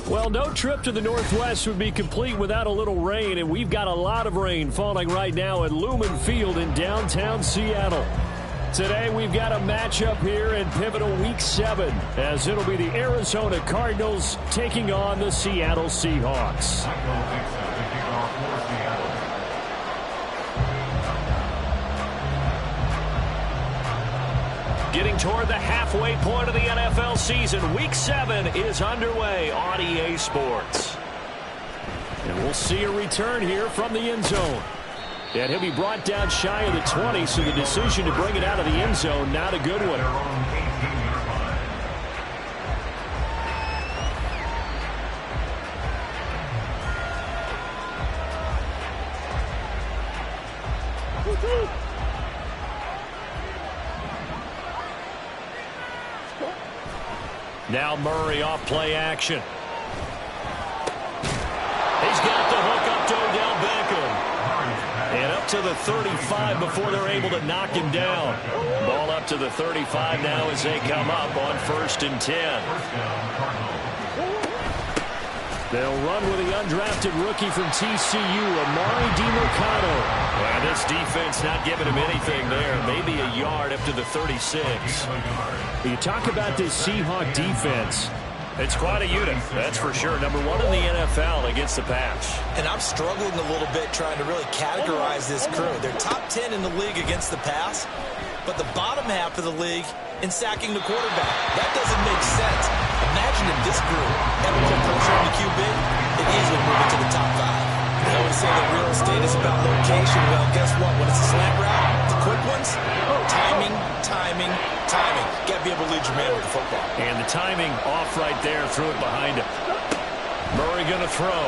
Well, no trip to the Northwest would be complete without a little rain, and we've got a lot of rain falling right now at Lumen Field in downtown Seattle. Today, we've got a matchup here in pivotal Week 7, as it'll be the Arizona Cardinals taking on the Seattle Seahawks. Getting toward the halfway point of the NFL season, Week 7 is underway on EA Sports. And we'll see a return here from the end zone. And he'll be brought down shy of the 20, so the decision to bring it out of the end zone, not a good one. Now Murray off play action. He's got the hook up to Odell Beckham. And up to the 35 before they're able to knock him down. Ball up to the 35 now as they come up on 1st and 10. They'll run with the undrafted rookie from TCU, Amari DiMercato. And this defense not giving him anything there. Maybe a yard up to the 36. You talk about this Seahawk defense. It's quite a unit, that's for sure. Number 1 in the NFL against the pass. And I'm struggling a little bit trying to really categorize this crew. They're top 10 in the league against the pass, but the bottom half of the league in sacking the quarterback. That doesn't make sense. Imagine if this group ever put pressure on the QB, it easily move it to the top 5. They always say that real estate is about location. Well, guess what? When it's a slant route, the quick ones, timing, timing, timing. Got to be able to lead your man with the football. And the timing off right there, threw it behind him. Murray going to throw.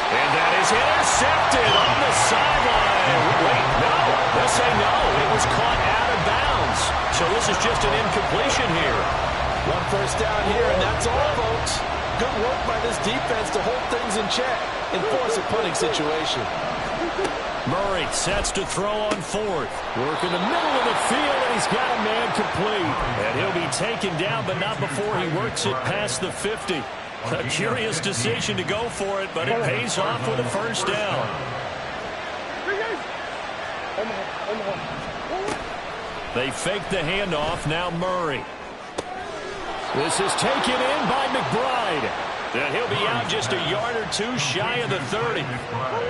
And that is intercepted on the sideline. Wait, no. They'll say no. It was caught out of bounds. So this is just an incompletion here. 1 first down here, and that's all, folks. Good work by this defense to hold things in check and force a punting situation. Murray sets to throw on 4th. Work in the middle of the field, and he's got a man complete. And he'll be taken down, but not before he works it past the 50. A curious decision to go for it, but it pays off with a first down. They fake the handoff, now Murray. This is taken in by McBride. And he'll be out just a yard or 2 shy of the 30.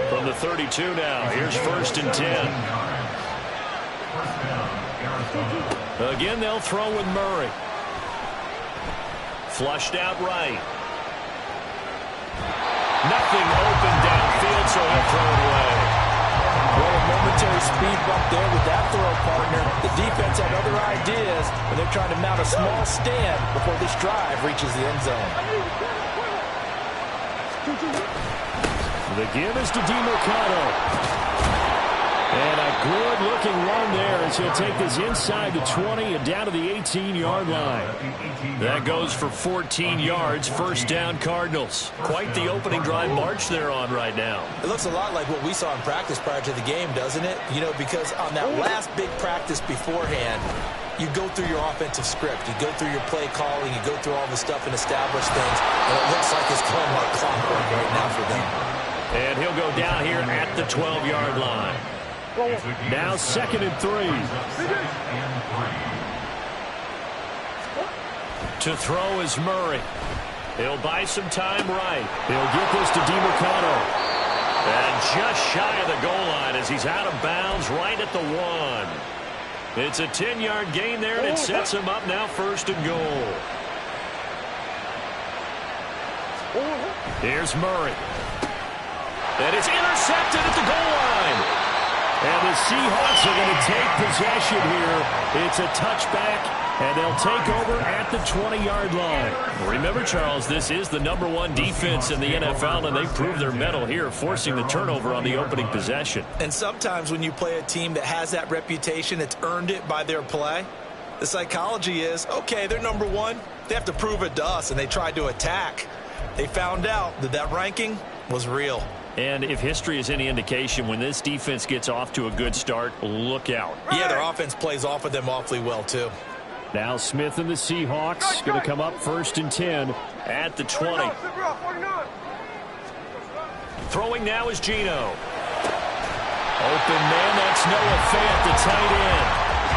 From the 32 now, here's 1st and 10. Again, they'll throw with Murray. Flushed out right. Nothing open downfield, so he'll throw it away. Well, a momentary speed bump there with that throw, partner. The defense had other ideas, and they're trying to mount a small stand before this drive reaches the end zone. The give is to DiMercato. And a good-looking run there as he'll take this inside the 20 and down to the 18-yard line. That goes for 14 yards, first down Cardinals. Quite the opening drive march they're on right now. It looks a lot like what we saw in practice prior to the game, doesn't it? You know, because on that last big practice beforehand, you go through your offensive script. You go through your play calling. You go through all the stuff and establish things. And it looks like it's going like clockwork right now for them. And he'll go down here at the 12-yard line. Now 2nd and 3. To throw is Murray. He'll buy some time right. He'll get this to DiMercato. And just shy of the goal line as he's out of bounds right at the 1. It's a 10-yard gain there, and it sets him up now 1st and goal. Here's Murray. And it's intercepted at the goal line. And the Seahawks are going to take possession here. It's a touchback, and they'll take over at the 20-yard line. Remember, Charles, this is the #1 defense in the NFL, and they proved their mettle here, forcing the turnover on the opening possession. And sometimes when you play a team that has that reputation, it's earned it by their play. The psychology is, okay, they're #1. They have to prove it to us, and they tried to attack. They found out that that ranking was real. And if history is any indication, when this defense gets off to a good start, look out. Yeah, their offense plays off of them awfully well, too. Now Smith and the Seahawks going to come up 1st and 10 at the 20. Throwing now is Geno. Open man, that's Noah Fant, the tight end.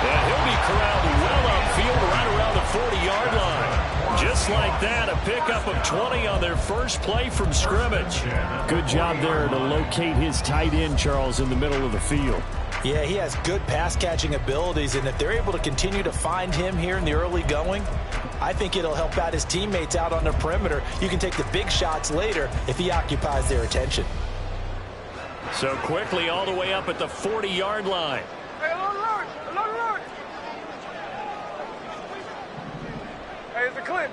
And he'll be corralled well upfield right around the 40-yard line. Just like that, a pickup of 20 on their first play from scrimmage. Good job there to locate his tight end, Charles, in the middle of the field. Yeah, he has good pass-catching abilities, and if they're able to continue to find him here in the early going, I think it'll help out his teammates out on the perimeter. You can take the big shots later if he occupies their attention. So quickly all the way up at the 40-yard line. Hey, alert! Hey, it's a clip.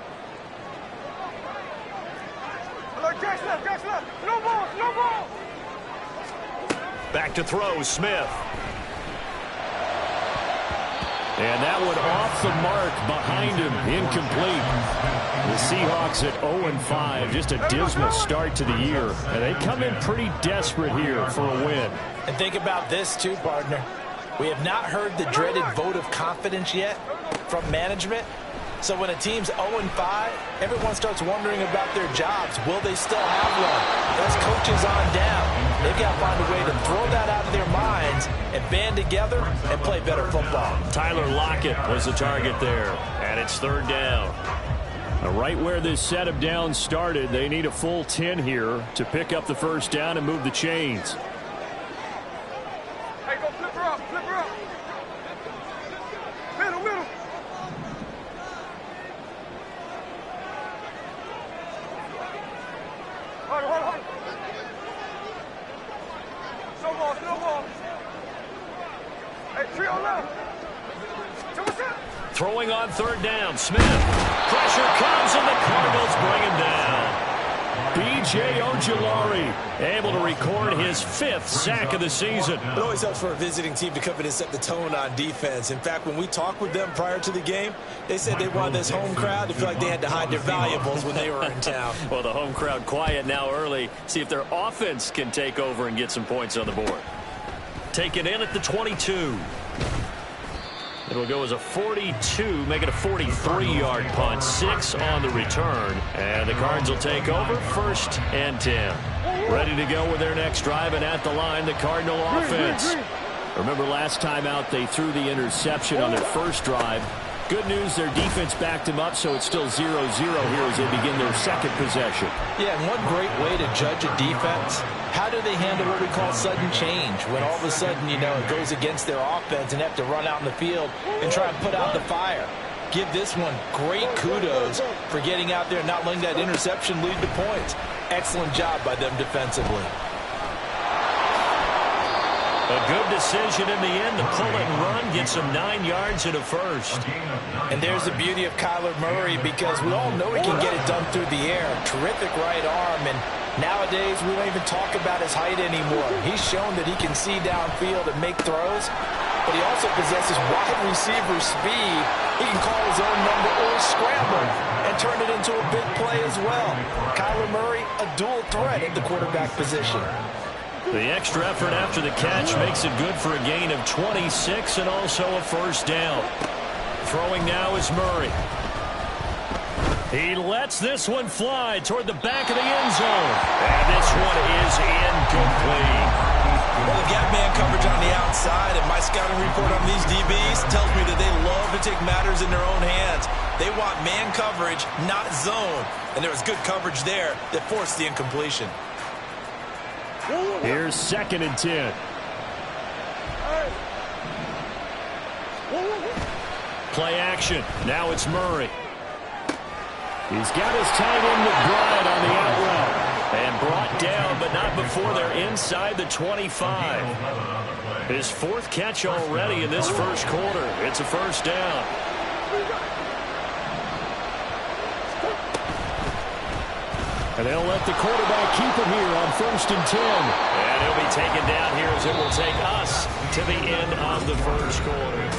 Alert, Jack's left. No ball. Back to throw, Smith. And that one off the mark behind him, incomplete. The Seahawks at 0-5, just a dismal start to the year. And they come in pretty desperate here for a win. And think about this too, partner. We have not heard the dreaded vote of confidence yet from management. So when a team's 0-5, everyone starts wondering about their jobs. Will they still have one? Those coaches on down, they've got to find a way to throw that out of their minds and band together and play better football. Tyler Lockett was the target there, and it's 3rd down. Now, right where this set of downs started, they need a full 10 here to pick up the 1st down and move the chains. Hey, go flip her up. Middle. Hold on. No ball. Hey, trio left. Throwing on 3rd down, Smith. Pressure comes, and the Cardinals bring him down. B.J. Ojulari able to record his 5th sack of the season. It always helps for a visiting team to come in and set the tone on defense. In fact, when we talked with them prior to the game, they said they wanted this home crowd to feel like they had to hide their valuables when they were in town. Well, the home crowd quiet now early. See if their offense can take over and get some points on the board. Take it in at the 22. It'll go as a 42, make it a 43-yard punt. 6 on the return. And the Cards will take over 1st and 10. Ready to go with their next drive, and at the line, the Cardinal offense. Remember last time out, they threw the interception on their first drive. Good news, their defense backed them up, so it's still 0-0 here as they begin their 2nd possession. Yeah, and one great way to judge a defense, how do they handle what we call sudden change? When all of a sudden, it goes against their offense and have to run out in the field and try and put out the fire. Give this one great kudos for getting out there and not letting that interception lead to points. Excellent job by them defensively. A good decision in the end. The pull and run gets them 9 yards and a 1st. And there's the beauty of Kyler Murray, because we all know he can get it done through the air. Terrific right arm, and nowadays we don't even talk about his height anymore. He's shown that he can see downfield and make throws, but he also possesses wide receiver speed. He can call his own number or scramble and turn it into a big play as well. Kyler Murray, a dual threat at the quarterback position. The extra effort after the catch makes it good for a gain of 26 and also a 1st down. Throwing now is Murray. He lets this one fly toward the back of the end zone. And this one is incomplete. Well, they've got man coverage on the outside, and my scouting report on these DBs tells me that they love to take matters in their own hands. They want man coverage, not zone. And there was good coverage there that forced the incompletion. Here's 2nd and 10. Play action. Now it's Murray. He's got his tight end McBride on the out route. And brought down, but but not before they're inside the 25. His fourth catch already in this first quarter. It's a first down. And they'll let the quarterback keep it here on 1st and 10. And he'll be taken down here as it will take us to the end of the first quarter.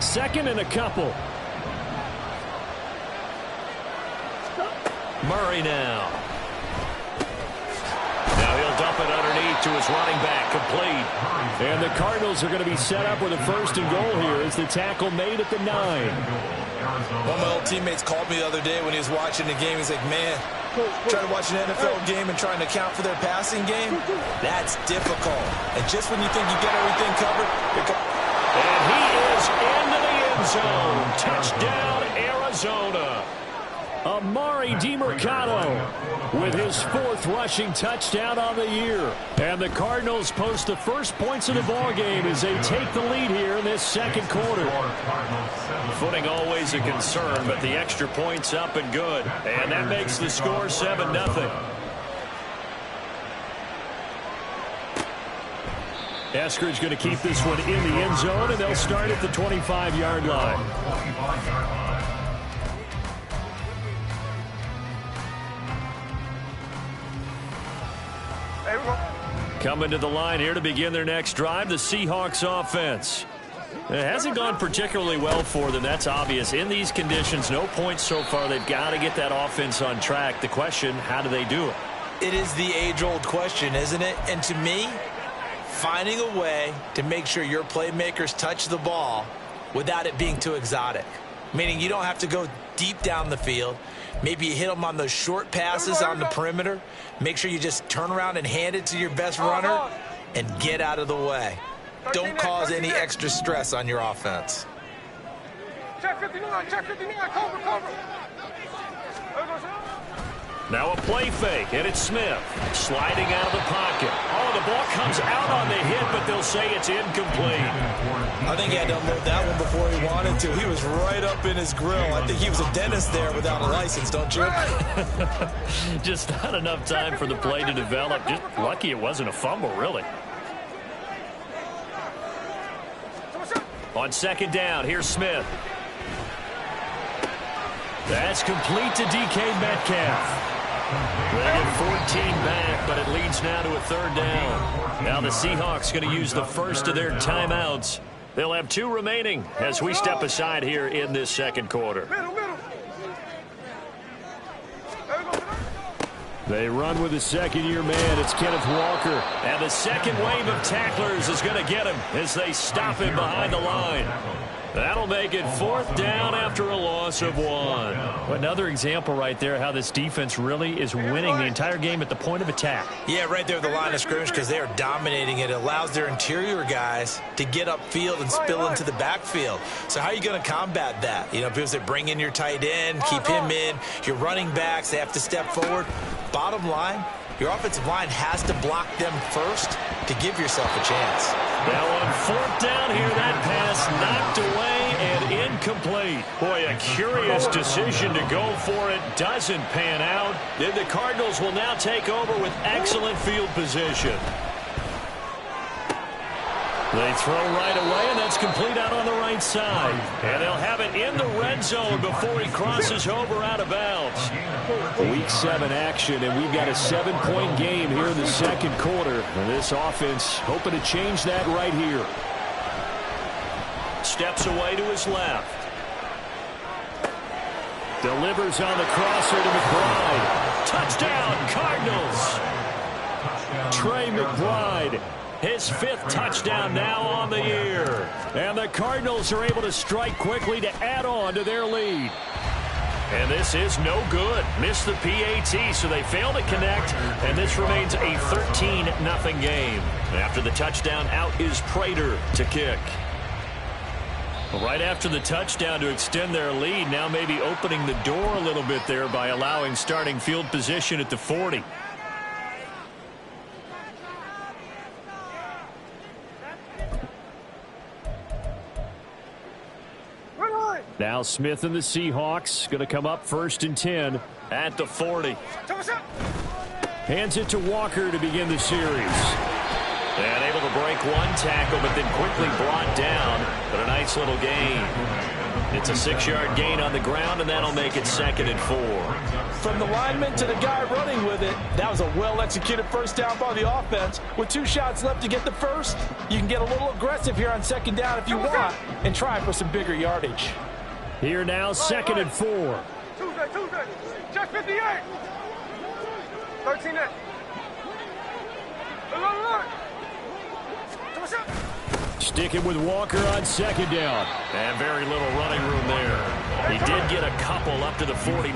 Second and a couple. Murray now. Now he'll dump it underneath to his running back, complete. And the Cardinals are going to be set up with a 1st and goal here as the tackle made at the 9. One of my old teammates called me the other day when he was watching the game. He's like, man, trying to watch an NFL game and trying to account for their passing game, that's difficult. And just when you think you get everything covered, and he is into the end zone. Touchdown, Arizona. Amari DiMercato with his 4th rushing touchdown on the year. And the Cardinals post the first points of the ball game as they take the lead here in this second quarter. Footing always a concern, but the extra point's up and good. And that makes the score 7-0. Eskridge going to keep this one in the end zone, and they'll start at the 25-yard line. Coming to the line here to begin their next drive, the Seahawks offense. It hasn't gone particularly well for them. That's obvious. In these conditions, no points so far. They've got to get that offense on track. The question, how do they do it? It is the age-old question, isn't it? And to me, finding a way to make sure your playmakers touch the ball without it being too exotic. Meaning you don't have to go deep down the field. Maybe you hit them on those short passes on the perimeter. Make sure you just turn around and hand it to your best runner and get out of the way. Don't cause any extra stress on your offense. Check 59, cover, cover. Now a play fake, and it's Smith sliding out of the pocket. Oh, the ball comes out on the hit, but they'll say it's incomplete. I think he had to unload that one before he wanted to. He was right up in his grill. I think he was a dentist there without a license, don't you? Just not enough time for the play to develop. Just lucky it wasn't a fumble, really. On second down, here's Smith. That's complete to DK Metcalf. They get 14 back, but it leads now to a 3rd down. Now the Seahawks going to use the first of their timeouts. They'll have 2 remaining as we step aside here in this second quarter. They run with the second-year man. It's Kenneth Walker. And the second wave of tacklers is going to get him as they stop him behind the line. That'll make it 4th down after a loss of 1. Another example right there how this defense really is winning the entire game at the point of attack. Yeah, right there at the line of scrimmage because they are dominating it. It allows their interior guys to get upfield and spill into the backfield. So how are you going to combat that? You know, because they bring in your tight end, keep him in. Your running backs, they have to step forward. Bottom line, your offensive line has to block them first to give yourself a chance. Now on 4th down here, that pass knocked away and incomplete. Boy, a curious decision to go for it. Doesn't pan out. Then the Cardinals will now take over with excellent field position. They throw right away, and that's complete out on the right side. And they'll have it in the red zone before he crosses over out of bounds. Week 7 action, and we've got a 7-point game here in the second quarter. And this offense hoping to change that right here. Steps away to his left. Delivers on the crosser to McBride. Touchdown, Cardinals. Trey McBride. His 5th touchdown now on the year. And the Cardinals are able to strike quickly to add on to their lead. And this is no good. Missed the PAT, so they fail to connect. And this remains a 13-0 game. After the touchdown, out is Prater to kick. Right after the touchdown to extend their lead, now maybe opening the door a little bit there by allowing starting field position at the 40. Now Smith and the Seahawks going to come up 1st and 10 at the 40. Hands it to Walker to begin the series. And able to break one tackle, but then quickly brought down. But a nice little gain. It's a 6-yard gain on the ground, and that'll make it 2nd and 4. From the lineman to the guy running with it, that was a well-executed first down by the offense. With 2 shots left to get the first, you can get a little aggressive here on 2nd down if you want and try for some bigger yardage. Here now, 2nd and 4. Tuesday. Check 58. 13 next. Alert. Sticking with Walker on 2nd down. And very little running room there. He did get a couple up to the 49.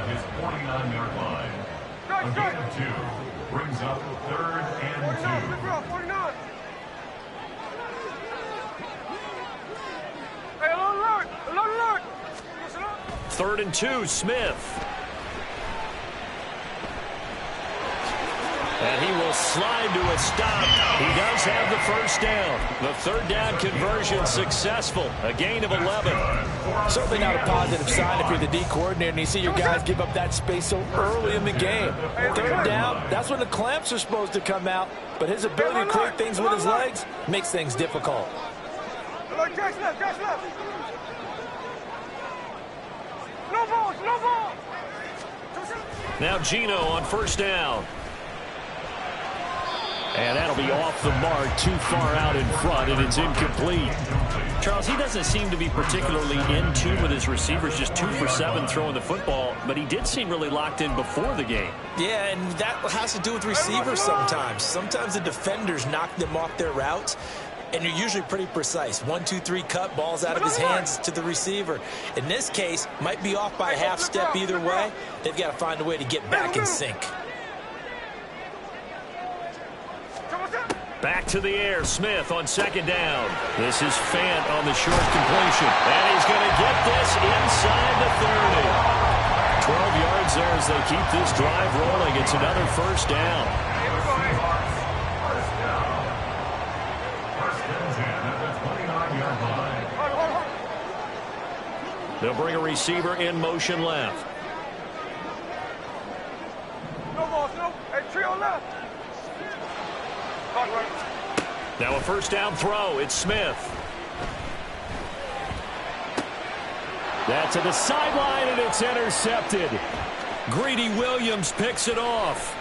His 49-yard line. A gain of 2 brings up 3rd and 2. 49. Hey, alert. 3rd and 2, Smith. And he will slide to a stop. He does have the first down. The 3rd down conversion successful. A gain of 11. Certainly not a positive sign if you're the D coordinator and you see your guys give up that space so early in the game. 3rd down, that's when the clamps are supposed to come out. But his ability to create things with his legs makes things difficult. Jack's left. No ball. Now Gino on 1st down. And that'll be off the mark, too far out in front, and it's incomplete. Charles, he doesn't seem to be particularly in tune with his receivers, just 2 for 7 throwing the football, but he did seem really locked in before the game. Yeah, and that has to do with receivers sometimes. Sometimes the defenders knock them off their routes, and you're usually pretty precise. 1, 2, 3 cut, balls out of his hands to the receiver. In this case, might be off by a half step either way. They've got to find a way to get back in sync. Back to the air, Smith on 2nd down. This is Fant on the short completion. And he's going to get this inside the 30. 12 yards there as they keep this drive rolling. It's another 1st down. They'll bring a receiver in motion left. No balls. Hey, trio left. Now a 1st down throw. It's Smith. That's to the sideline, and it's intercepted. Greedy Williams picks it off.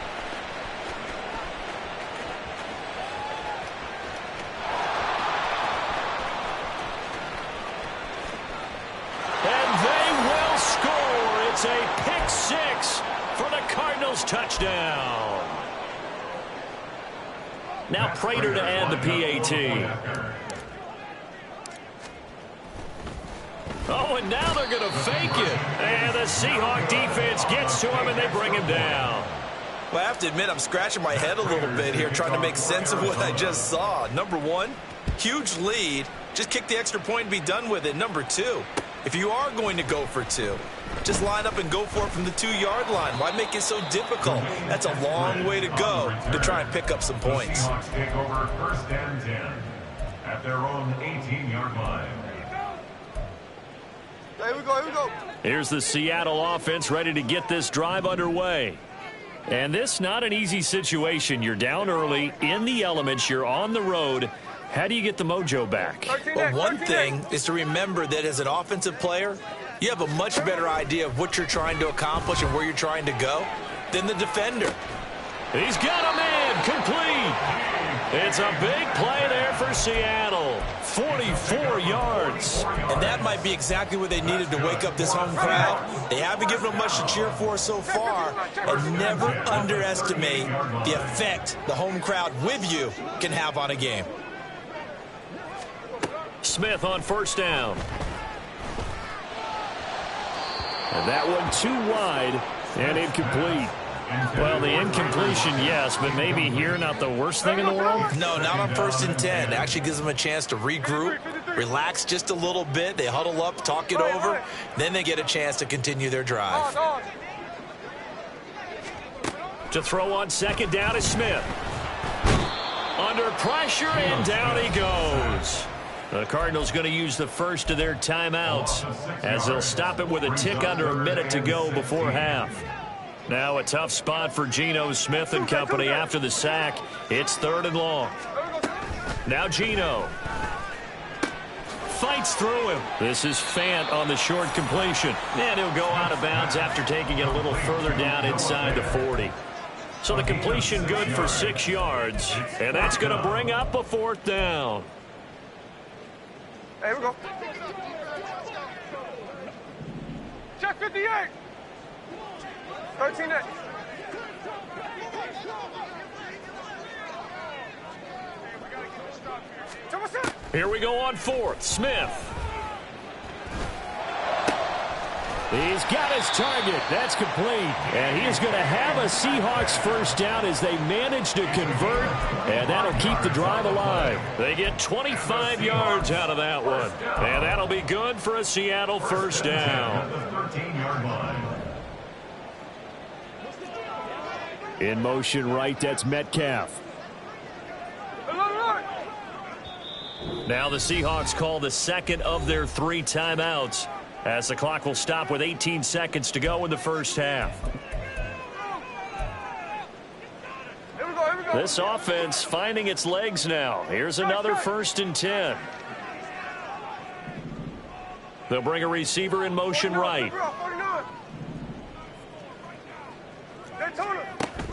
And they will score. It's a pick 6 for the Cardinals touchdown. Now Prater to add the PAT. Oh, and now they're going to fake it. And the Seahawk defense gets to him, and they bring him down. Well, I have to admit, I'm scratching my head a little bit here trying to make sense of what I just saw. Number 1, huge lead. Just kick the extra point and be done with it. Number 2, if you are going to go for 2, just line up and go for it from the 2-yard line. Why make it so difficult? That's a long way to go to try and pick up some points. Seahawks take over 1st and 10 at their own 18-yard line. Here we go. Here's the Seattle offense ready to get this drive underway. And this not an easy situation. You're down early, in the elements, you're on the road. How do you get the mojo back? Well, one thing is to remember that as an offensive player, you have a much better idea of what you're trying to accomplish and where you're trying to go than the defender. He's got a man complete. It's a big play there for Seattle. 44 yards. And that might be exactly what they needed to wake up this home crowd. They haven't given them much to cheer for so far. And never underestimate the effect the home crowd with you can have on a game. Smith on 1st down. And that one too wide and incomplete. Well, the incompletion, yes, but maybe here not the worst thing in the world? No, not on 1st and 10. It actually gives them a chance to regroup, relax just a little bit. They huddle up, talk it over. Then they get a chance to continue their drive. To throw on 2nd down is Smith. Under pressure, and down he goes. The Cardinals going to use the first of their timeouts as they'll stop it with a tick under a minute to go before half. Now a tough spot for Geno Smith and company after the sack. It's 3rd and long. Now Geno fights through him. This is Fant on the short completion. And he'll go out of bounds after taking it a little further down inside the 40. So the completion good for 6 yards. And that's going to bring up a 4th down. Hey, here we go. Check 58. 13-8. Here we go on 4th. Smith. He's got his target. That's complete. And he is going to have a Seahawks first down as they manage to convert. And that'll keep the drive alive. They get 25 yards out of that one. And that'll be good for a Seattle first down. In motion right, that's Metcalf. Now the Seahawks call the second of their 3 timeouts as the clock will stop with 18 seconds to go in the first half. This offense finding its legs now. Here's another 1st and 10. They'll bring a receiver in motion right.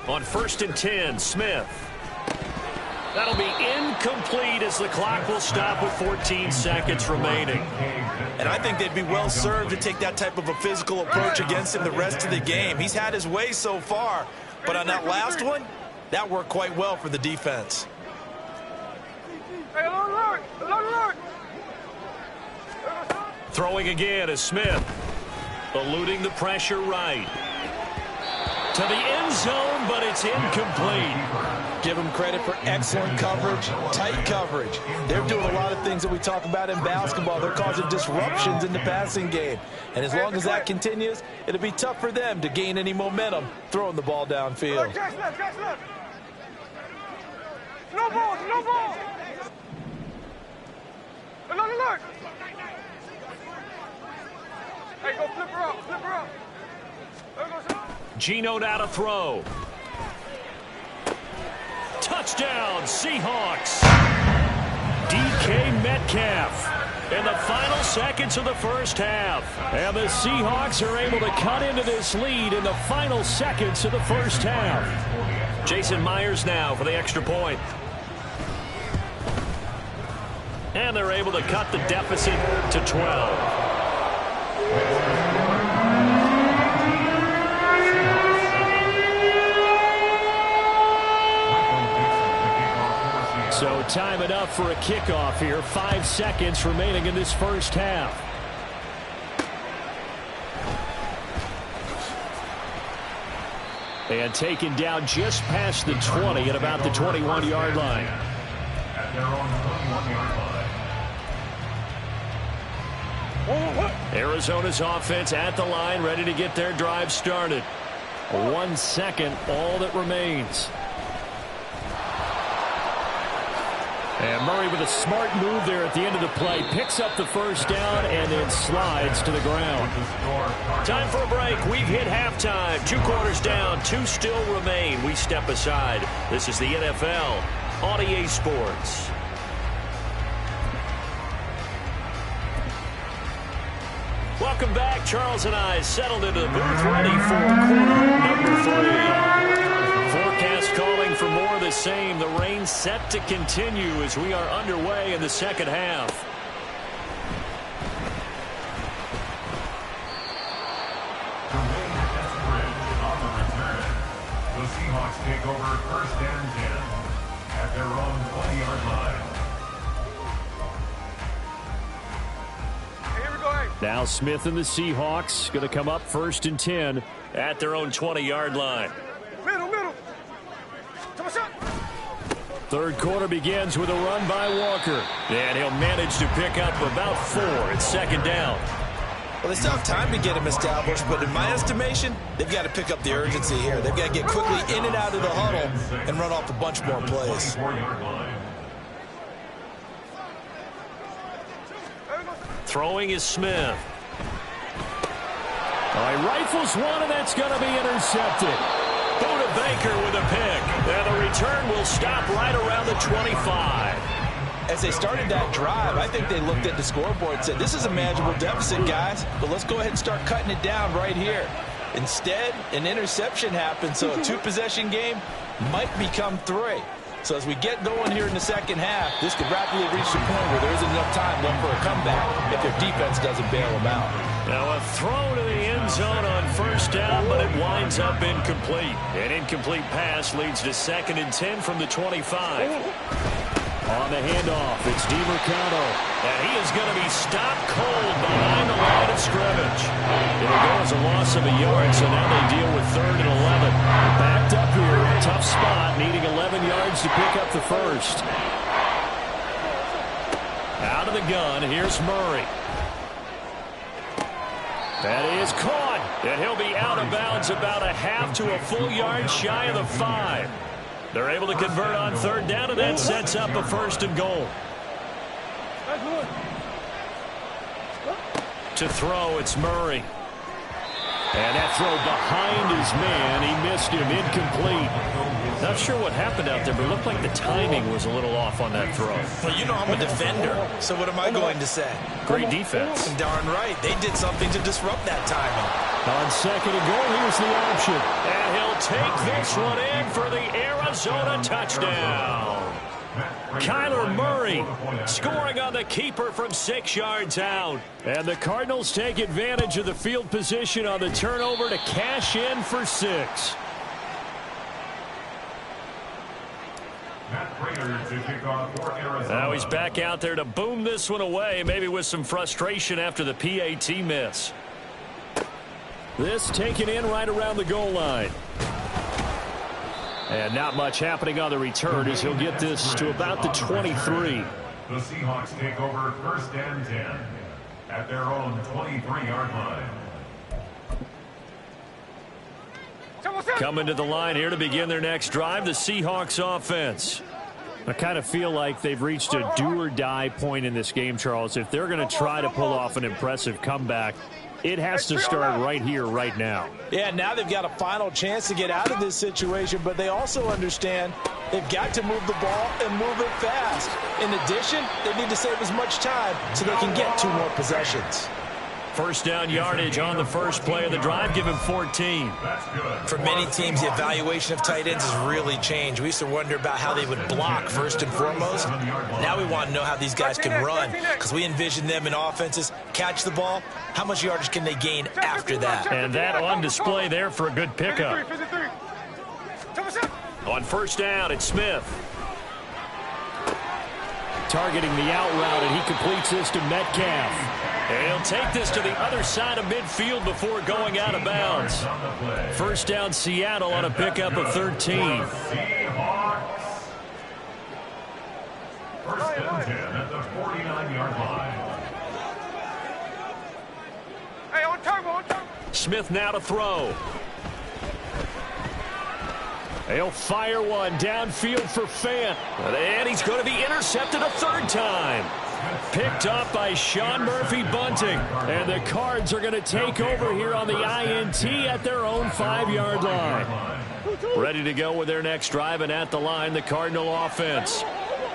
On 1st and 10, Smith. That'll be incomplete as the clock will stop with 14 seconds remaining. And I think they'd be well served to take that type of a physical approach against him the rest of the game. He's had his way so far, but on that last one, that worked quite well for the defense. Throwing again is Smith. Eluding the pressure right. To the end zone, but it's incomplete. Give them credit for excellent coverage, tight coverage. They're doing a lot of things that we talk about in basketball. They're causing disruptions in the passing game. And as long as that continues, it'll be tough for them to gain any momentum throwing the ball downfield. No balls, no balls. Another look. Hey, go flip her up, flip her up. There goes. Geno now to throw. Touchdown, Seahawks. DK Metcalf in the final seconds of the first half. And the Seahawks are able to cut into this lead in the final seconds of the first half. Jason Myers now for the extra point. And they're able to cut the deficit to 12. So time enough for a kickoff here. 5 seconds remaining in this first half. And taken down just past the 20 at about the 21-yard line. At their own 21-yard line. Arizona's offense at the line, ready to get their drive started. 1 second, all that remains. And Murray with a smart move there at the end of the play. Picks up the first down and then slides to the ground. Time for a break. We've hit halftime. 2 quarters down. 2 still remain. We step aside. This is the NFL on EA Sports. Welcome back. Charles and I settled into the booth ready for quarter number 3. Forecast calling for more of the same. The rain set to continue as we are underway in the second half. The Seahawks take over 1st and 10 at their own 20-yard line. Here we go. Now Smith and the Seahawks going to come up 1st and 10 at their own 20-yard line. Middle. Third quarter begins with a run by Walker. And he'll manage to pick up about 4. It's 2nd down. Well, they still have time to get him established, but in my estimation, they've got to pick up the urgency here. They've got to get quickly in and out of the huddle and run off a bunch more plays. Throwing is Smith. He rifles one, and that's going to be intercepted. Buda Baker with a pick. And the return will stop right around the 25. As they started that drive, I think they looked at the scoreboard and said, this is a manageable deficit, guys, but let's go ahead and start cutting it down right here. Instead, an interception happened, so a two-possession game might become three. So as we get going here in the second half, this could rapidly reach the point where there isn't enough time left for a comeback if their defense doesn't bail them out. Now a throw to the end zone on first down, but it winds up incomplete. An incomplete pass leads to 2nd and 10 from the 25. On the handoff, it's DiMercado. And he is going to be stopped cold behind the line of scrimmage. It'll go as a loss of a yard, so now they deal with 3rd and 11. Backed up here, a tough spot, needing 11 yards to pick up the first. Out of the gun, here's Murray. That is caught, and he'll be out of bounds about a half to a full yard shy of the 5. They're able to convert on 3rd down, and that sets up a 1st and goal. To throw, it's Murray. And that throw behind his man. He missed him, incomplete. Not sure what happened out there, but it looked like the timing was a little off on that throw. Well, you know I'm a defender, so what am I going to say? Great defense. Darn right. They did something to disrupt that timing. On 2nd and goal, here's the option. And he'll take this one in for the Arizona touchdown. Kyler Murray scoring on the keeper from 6 yards out. And the Cardinals take advantage of the field position on the turnover to cash in for 6. Now he's back out there to boom this one away, maybe with some frustration after the PAT miss. This taken in right around the goal line. And not much happening on the return as he'll get this to about the 23. The Seahawks take over 1st and 10 at their own 23-yard line. Coming to the line here to begin their next drive, the Seahawks offense. I kind of feel like they've reached a do-or-die point in this game, Charles. If they're going to try to pull off an impressive comeback, it has to start right here, right now. Yeah, now they've got a final chance to get out of this situation, but they also understand they've got to move the ball and move it fast. In addition, they need to save as much time so they can get 2 more possessions. 1st down yardage on the first play of the drive. Give him 14. For many teams, the evaluation of tight ends has really changed. We used to wonder about how they would block first and foremost. Now we want to know how these guys can run, because we envision them in offenses catch the ball. How much yardage can they gain after that? And that on display there for a good pickup. On 1st down, it's Smith. Targeting the out route, and he completes this to Metcalf. And he'll take this to the other side of midfield before going out of bounds. 1st down, Seattle on a pickup of 13. 1st and 10 at the 49-yard line. Hey, on turbo. Smith now to throw. He'll fire one downfield for Fant. And he's going to be intercepted a 3rd time. Picked up by Sean Murphy-Bunting. And the Cards are going to take over here on the INT at their own 5-yard line. Ready to go with their next drive, and at the line, the Cardinal offense.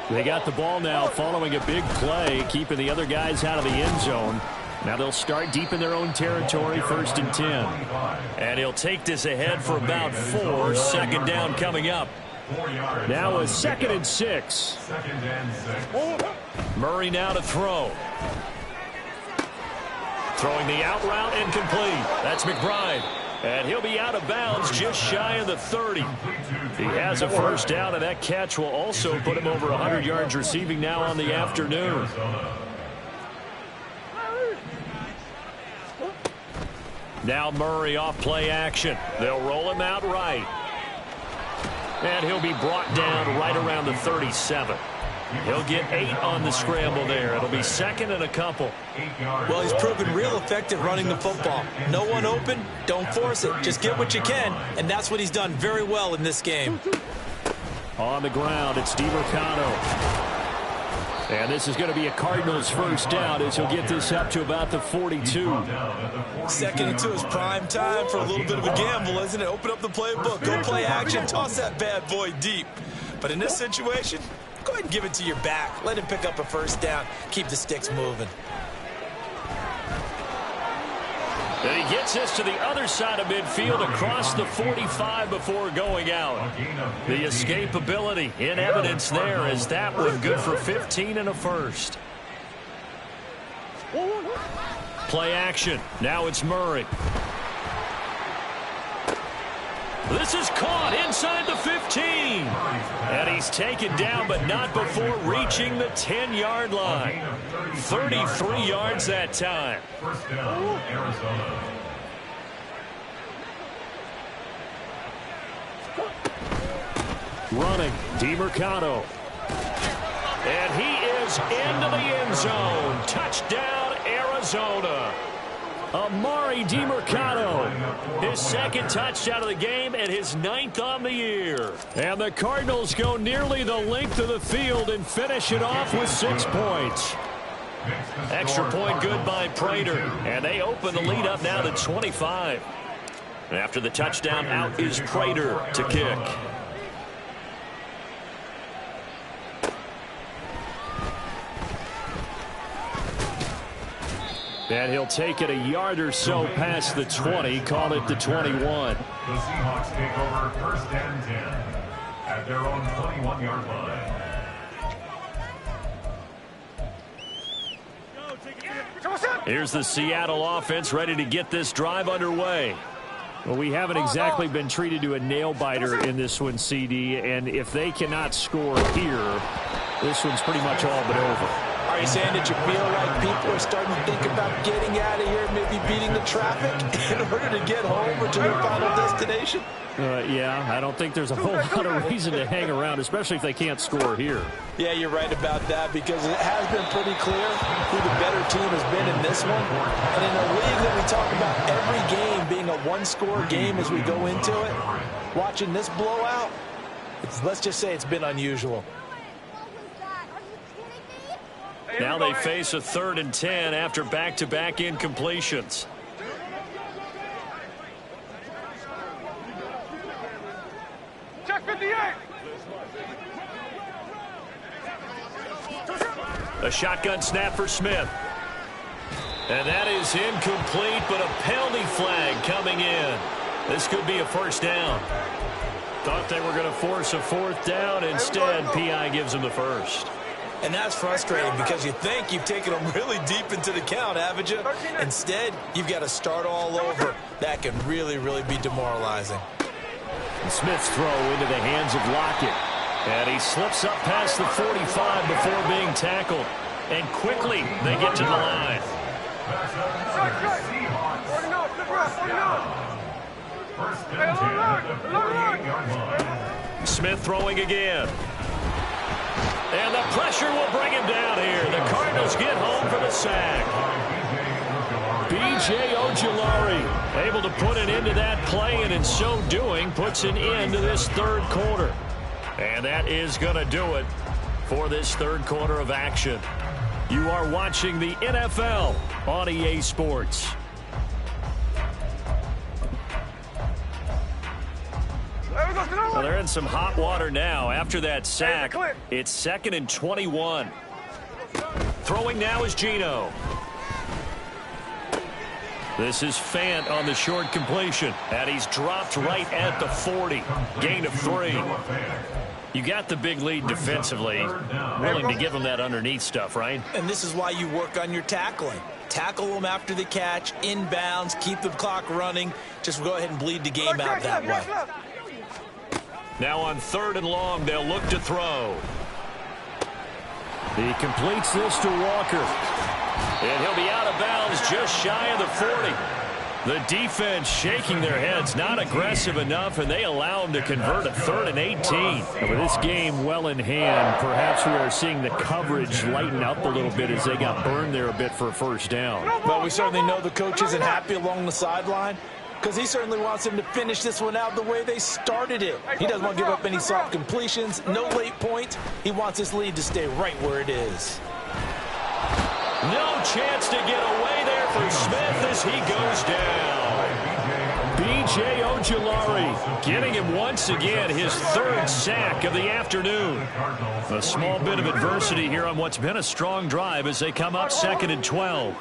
They got the ball now following a big play, keeping the other guys out of the end zone. Now they'll start deep in their own territory, 1st and 10. And he'll take this ahead for about 4. 2nd down coming up. Now a 2nd and 6. Murray now to throw. Throwing the out route, incomplete. That's McBride. And he'll be out of bounds just shy of the 30. He has a 1st down, and that catch will also put him over 100 yards receiving now on the afternoon. Now Murray off play action. They'll roll him out right. And he'll be brought down right around the 37. He'll get 8 on the scramble there. It'll be 2nd and a couple. Well, he's proven real effective running the football. No one open, don't force it. Just get what you can, and that's what he's done very well in this game. On the ground, it's DiMercado. And this is going to be a Cardinals first down as he'll get this up to about the 42. Second and 2 is prime time for a little bit of a gamble, isn't it? Open up the playbook, go play action, toss that bad boy deep. But in this situation, go ahead and give it to your back. Let him pick up a first down. Keep the sticks moving. And he gets this to the other side of midfield across the 45 before going out. The escapability in evidence there as that one good for 15 and a first. Play action. Now it's Murray. This is caught inside the 15. And he's taken down, but not before reaching the 10-yard line. 33 yards that time. First down, Arizona. Running, DeMercado. And he is into the end zone. Touchdown, Arizona. Amari DeMercado, his second touchdown of the game and his 9th on the year. And the Cardinals go nearly the length of the field and finish it off with 6 points. Extra point good by Prater, and they open the lead up now to 25. After the touchdown, out is Prater to kick. And he'll take it a yard or so past the 20, call it the 21. The Seahawks take over first and 10 at their own 21-yard line. Here's the Seattle offense ready to get this drive underway. Well, we haven't exactly been treated to a nail-biter in this one, CD, and if they cannot score here, this one's pretty much all but over. Are you saying that you feel like people are starting to think about getting out of here, maybe beating the traffic in order to get home or to their final destination? Yeah, I don't think there's a whole lot of reason to hang around, especially if they can't score here. Yeah, you're right about that because it has been pretty clear who the better team has been in this one. And in a league that we talk about every game being a one-score game as we go into it, watching this blowout, let's just say it's been unusual. Now they face a 3rd and 10 after back-to-back incompletions. Check 58. A shotgun snap for Smith. And that is incomplete, but a penalty flag coming in. This could be a first down. Thought they were going to force a 4th down. Instead, P.I. gives them the first. And that's frustrating because you think you've taken them really deep into the count, haven't you? Instead, you've got to start all over. That can really, really be demoralizing. And Smith's throw into the hands of Lockett. And he slips up past the 45 before being tackled. And quickly, they get to the line. First and 10 at the 48-yard line. Smith throwing again. And the pressure will bring him down here. The Cardinals get home for the sack. B.J. Ojulari able to put an end to that play, and in so doing puts an end to this 3rd quarter. And that is going to do it for this 3rd quarter of action. You are watching the NFL on EA Sports. Well, they're in some hot water now. After that sack, it's 2nd and 21. Throwing now is Geno. This is Fant on the short completion. And he's dropped right at the 40. Gain of 3. You got the big lead defensively. Willing to give them that underneath stuff, right? And this is why you work on your tackling. Tackle them after the catch, inbounds, keep the clock running. Just go ahead and bleed the game out that way. Now on 3rd and long, they'll look to throw. He completes this to Walker. And he'll be out of bounds just shy of the 40. The defense shaking their heads, not aggressive enough, and they allow him to convert a 3rd and 18. And with this game well in hand, perhaps we are seeing the coverage lighten up a little bit as they got burned there a bit for a first down. Well, we certainly know the coach isn't happy along the sideline. because he certainly wants them to finish this one out the way they started it. He doesn't want to give up any soft completions, no late points. He wants his lead to stay right where it is. No chance to get away there for Smith as he goes down. B.J. Ojulari getting him once again his third sack of the afternoon. A small bit of adversity here on what's been a strong drive as they come up 2nd and 12.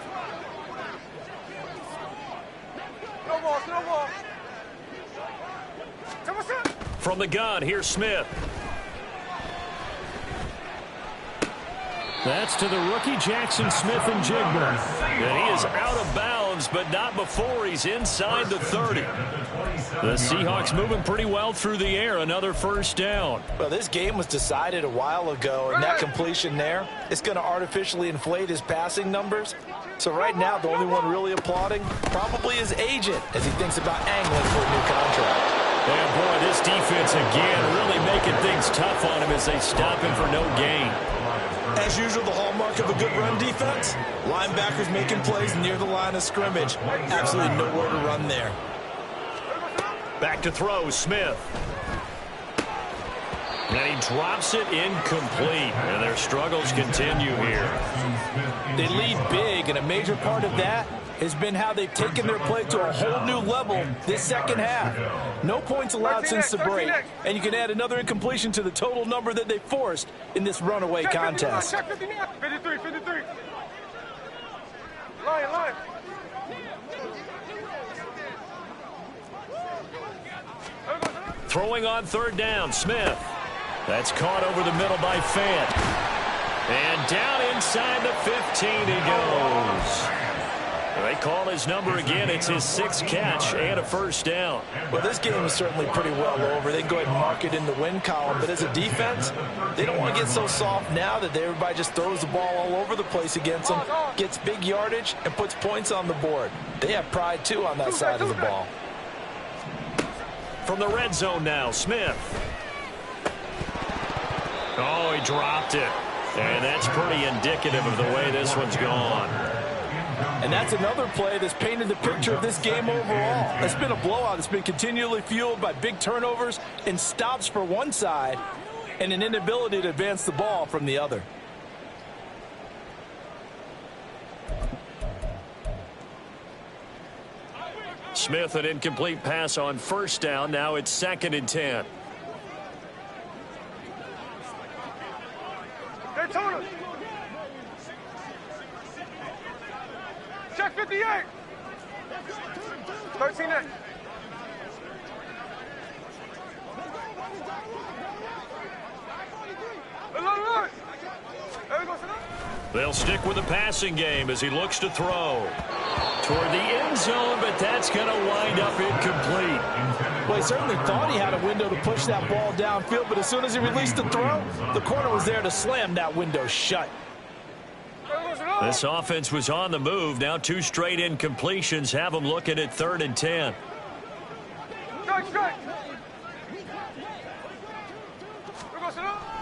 From the gun, here's Smith. That's to the rookie Jackson Smith-Njigba. And he is out of bounds, but not before he's inside the 30. The Seahawks moving pretty well through the air. Another first down. Well, this game was decided a while ago, and that completion there is going to artificially inflate his passing numbers. So right now, the only one really applauding probably his agent as he thinks about angling for a new contract. And boy, this defense again really making things tough on him as they stop him for no gain. As usual, the hallmark of a good run defense, linebackers making plays near the line of scrimmage. Absolutely nowhere to run there. Back to throw, Smith. And he drops it incomplete. And their struggles continue here. They lead big, and a major part of that has been how they've taken their play to a whole new level this second half. No points allowed since the break, and you can add another incompletion to the total number that they forced in this runaway contest. 53, 53. Line. Throwing on third down, Smith. That's caught over the middle by Fant. And down inside the 15 he goes. They call his number again. It's his 6th catch and a first down. Well, this game is certainly pretty well over. They can go ahead and mark it in the win column. But as a defense, they don't want to get so soft now that everybody just throws the ball all over the place against them, gets big yardage, and puts points on the board. They have pride, too, on that side of the ball. From the red zone now, Smith. Oh, he dropped it. And that's pretty indicative of the way this one's gone. And that's another play that's painted the picture of this game overall. It's been a blowout. It's been continually fueled by big turnovers and stops for one side and an inability to advance the ball from the other. Smith, an incomplete pass on first down. Now it's 2nd and 10. Check 58. 13-8. They'll stick with the passing game as he looks to throw toward the end zone, but that's going to wind up incomplete. Well, he certainly thought he had a window to push that ball downfield, but as soon as he released the throw, the corner was there to slam that window shut. This offense was on the move. Now 2 straight incompletions have them looking at 3rd and 10.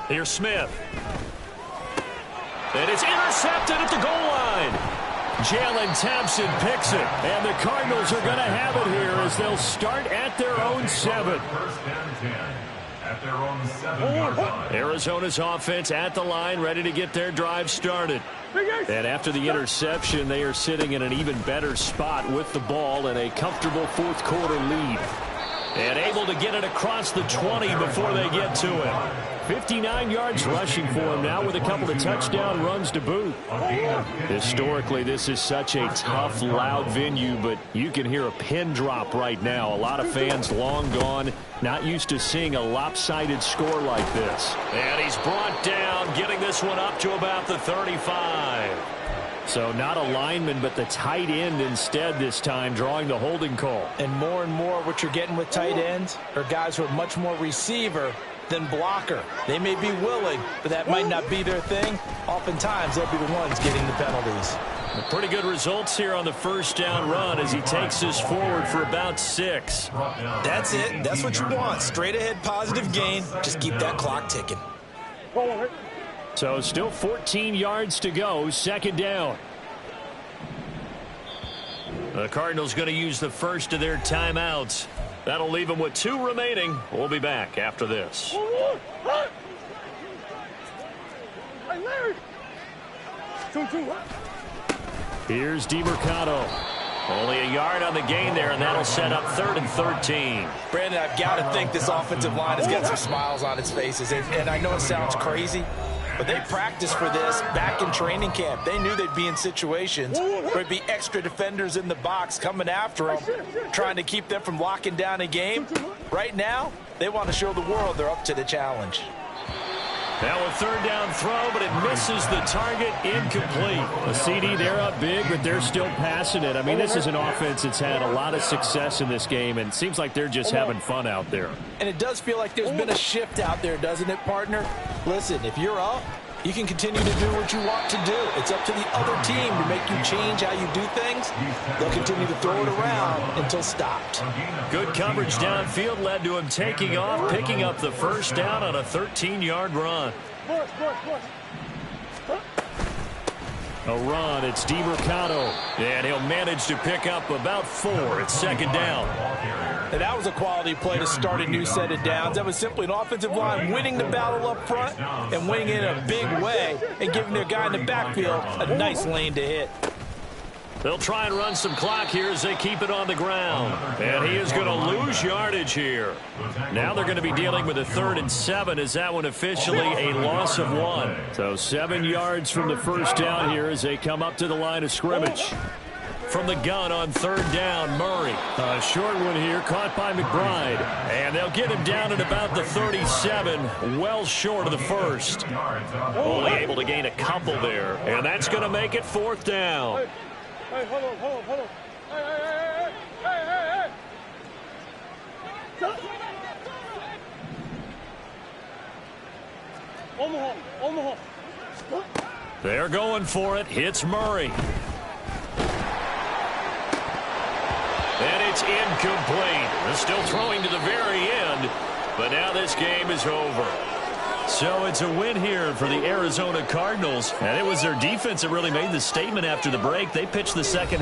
Here's Smith. And it's intercepted at the goal line. Jalen Thompson picks it. And the Cardinals are going to have it here as they'll start at their own 7. First and 10 at their own 7-yard line. Arizona's offense at the line, ready to get their drive started. And after the interception, they are sitting in an even better spot with the ball and a comfortable 4th quarter lead. And able to get it across the 20 before they get to him. 59 yards rushing for him now with a couple of touchdown runs to boot. Historically, this is such a tough, loud venue, but you can hear a pin drop right now. A lot of fans long gone, not used to seeing a lopsided score like this. And he's brought down, getting this one up to about the 35. So not a lineman, but the tight end instead this time, drawing the holding call. And more what you're getting with tight ends are guys who are much more receiver than blocker. They may be willing, but that might not be their thing. Oftentimes, they'll be the ones getting the penalties. Pretty good results here on the first down run as he takes this forward for about 6. That's it. That's what you want. Straight ahead positive gain. Just keep that clock ticking. So still 14 yards to go, 2nd down. The Cardinals going to use the first of their timeouts. That'll leave them with 2 remaining. We'll be back after this. Here's DeMercado. Only a yard on the gain there, and that'll set up 3rd and 13. Brandon, I've got to think this offensive line has got some smiles on its faces. And I know it sounds crazy, but they practiced for this back in training camp. They knew they'd be in situations where there'd be extra defenders in the box coming after them, trying to keep them from locking down a game. Right now, they want to show the world they're up to the challenge. Now a 3rd down throw, but it misses the target, incomplete. A CD, they're up big, but they're still passing it. I mean, this is an offense that's had a lot of success in this game, and it seems like they're just having fun out there. And it does feel like there's been a shift out there, doesn't it, partner? Listen, if you're up, you can continue to do what you want to do. It's up to the other team to make you change how you do things. They'll continue to throw it around until stopped. Good coverage downfield led to him taking off, picking up the 1st down on a 13-yard run. A run, it's DeMercado. And he'll manage to pick up about 4. It's 2nd down. And that was a quality play to start a new set of downs. That was simply an offensive line winning the battle up front and winning it in a big way and giving their guy in the backfield a nice lane to hit. They'll try and run some clock here as they keep it on the ground. And he is going to lose yardage here. Now they're going to be dealing with a 3rd and 7 as that one officially a loss of 1. So 7 yards from the 1st down here as they come up to the line of scrimmage. From the gun on 3rd down, Murray. A short one here, caught by McBride. And they'll get him down at about the 37, well short of the 1st. Only able to gain a couple there. And that's going to make it 4th down. Hey, hold on. Hey. Omaha. They're going for it. Hits Murray. And it's incomplete. They're still throwing to the very end, but now this game is over. So it's a win here for the Arizona Cardinals, and it was their defense that really made the statement after the break. They pitched the second